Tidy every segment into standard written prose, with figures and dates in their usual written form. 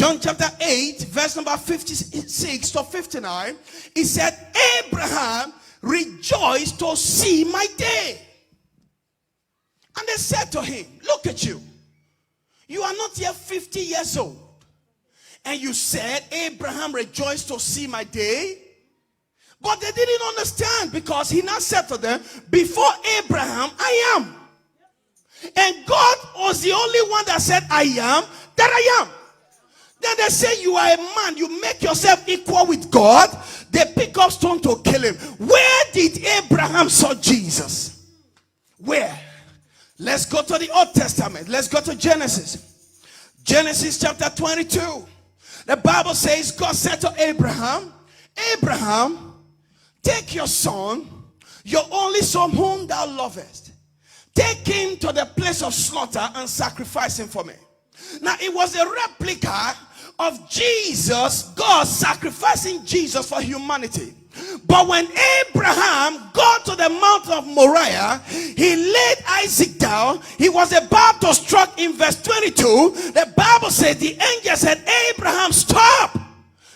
John chapter 8, verse number 56 to 59, it said, Abraham rejoiced to see my day. And they said to him, look at you. You are not yet 50 years old. And you said, Abraham rejoiced to see my day. But they didn't understand, because he now said to them, before Abraham, I am. And God was the only one that said, I am that I am. Then they say, you are a man, you make yourself equal with God. They pick up stone to kill him. Where did Abraham saw Jesus? Where? Let's go to the Old Testament. Let's go to Genesis. Genesis chapter 22. The Bible says, God said to Abraham, Abraham, take your son, your only son whom thou lovest. Take him to the place of slaughter and sacrifice him for me. Now, it was a replica of Jesus, God sacrificing Jesus for humanity. But when Abraham got to the mountain of Moriah, he laid Isaac down. He was about to strike in verse 22. The Bible said, the angel said, Abraham, stop.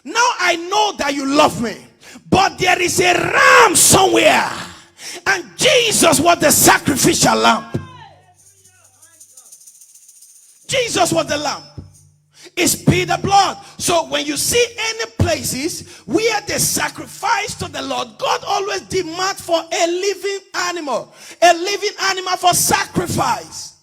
Now I know that you love me. But there is a ram somewhere. And Jesus was the sacrificial lamb. Jesus was the lamb. It's paid the blood. So when you see any places where they sacrifice to the Lord, God always demands for a living animal for sacrifice.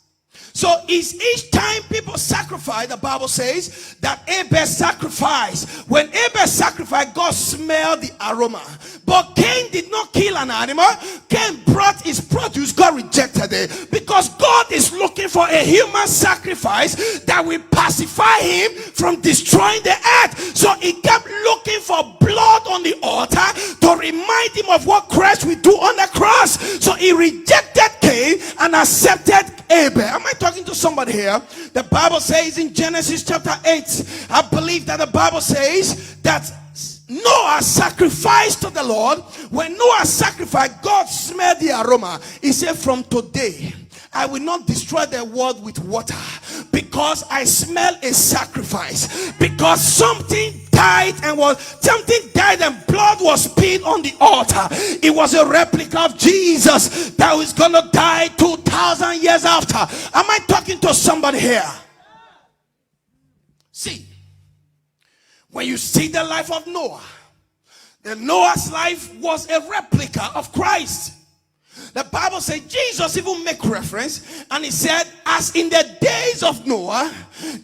So is each time people sacrifice, the Bible says that Abel sacrificed. When Abel sacrificed, God smelled the aroma. But Cain did not kill an animal. Cain brought his produce. God rejected it. Because God is looking for a human sacrifice that will pacify him from destroying the earth. So he kept looking for blood on the altar to remind him of what Christ will do on the cross. So he rejected Cain and accepted Abel. Am I talking to somebody here? The Bible says in Genesis chapter 8, I believe that the Bible says that Noah sacrificed to the Lord. When Noah sacrificed, God smelled the aroma. He said, from today, I will not destroy the world with water, because I smell a sacrifice. Because something died and blood was spilled on the altar. It was a replica of Jesus that was gonna die 2,000 years after. Am I talking to somebody here? See, when you see the life of Noah, Noah's life was a replica of Christ. The Bible says, Jesus even make reference, and he said, as in the days of Noah,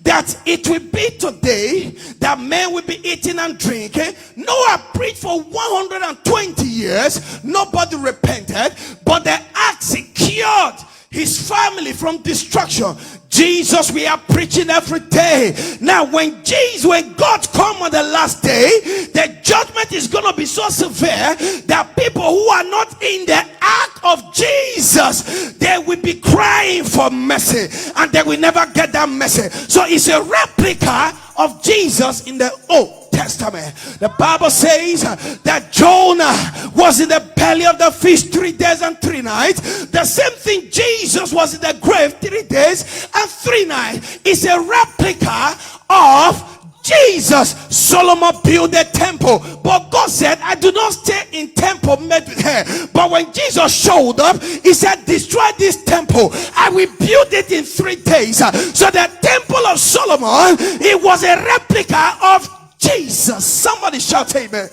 that it will be today that men will be eating and drinking. Noah preached for 120 years. Nobody repented, but the ark secured his family from destruction. Jesus, we are preaching every day. Now, when God comes on the last day, the judgment is going to be so severe that people who are not in the ark of Jesus, they will be crying for mercy, and they will never get that mercy. So it's a replica of Jesus in the Old Testament. The Bible says that Jonah was in the belly of the fish 3 days and 3 nights. The same thing, Jesus was in the grave 3 days and 3 nights. It's a replica of Jesus. Solomon built a temple, but God said, I do not stay in temple made with hands. But when Jesus showed up, he said, destroy this temple, I will build it in 3 days. So the temple of Solomon, it was a replica of Jesus. Somebody shout amen.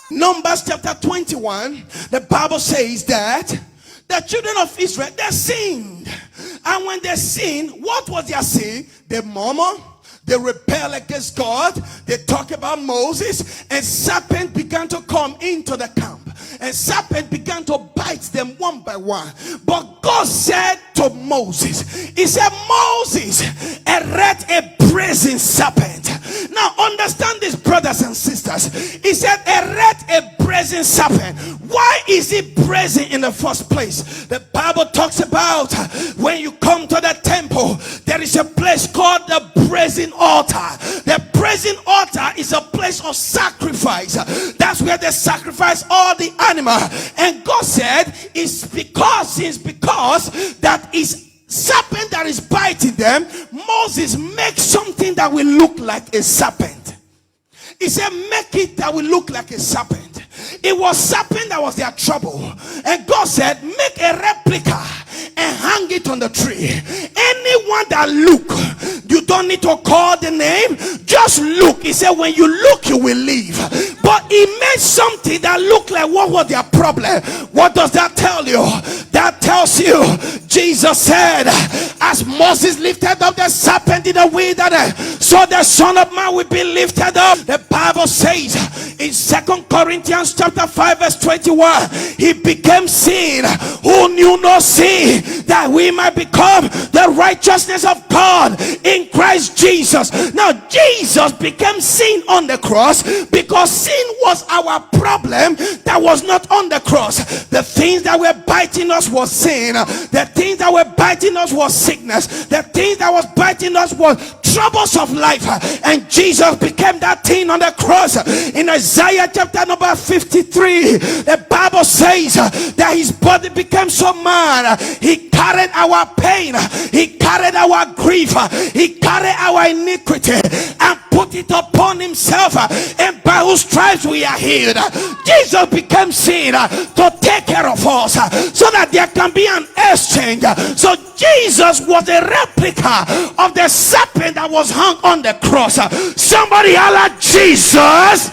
Numbers chapter 21, the Bible says that the children of Israel, they sinned. And when they sinned, what was their sin? They murmured, they rebelled against God. They talk about Moses, and serpent began to come into the camp. And serpent began to bite them one by one. But God said to Moses, he said, Moses, erect a brazen serpent. Now understand this, brothers and sisters. He said, erect a brazen serpent. Why is it brazen in the first place? The Bible talks about when you come to the temple, there is a place called the brazen altar. The brazen altar is a place of sacrifice. That's where they sacrifice all the animal. And God said, it's because that is serpent that is biting them, Moses makes something that will look like a serpent. He said, make it that will look like a serpent. It was serpent that was their trouble. And God said, make a replica and hang it on the tree. Anyone that look, you don't need to call the name, just look. He said, when you look, you will leave. But he made something that looked like what was their problem. What does that tell you? That tells you Jesus said, as Moses lifted up the serpent in the wilderness, so the Son of Man will be lifted up. The Bible says in 2 Corinthians chapter 5 verse 21, he became sin who knew no sin, that we might become the righteousness of God in Christ Jesus. Now Jesus became sin on the cross because sin was our problem that was not on the cross. The things that were biting us was sin. The things that were biting us was sickness. The things that was biting us was troubles of life. And Jesus became that thing on the cross. In Isaiah chapter number 53, the Bible says that his body became so mad. He carried our pain. He carried our grief. He carried our iniquity and put it upon himself. And by whose stripes we are healed. Jesus became sin to take care of us so that there can be an exchange. So Jesus was a replica of the serpent that was hung on the cross. Somebody holler Jesus.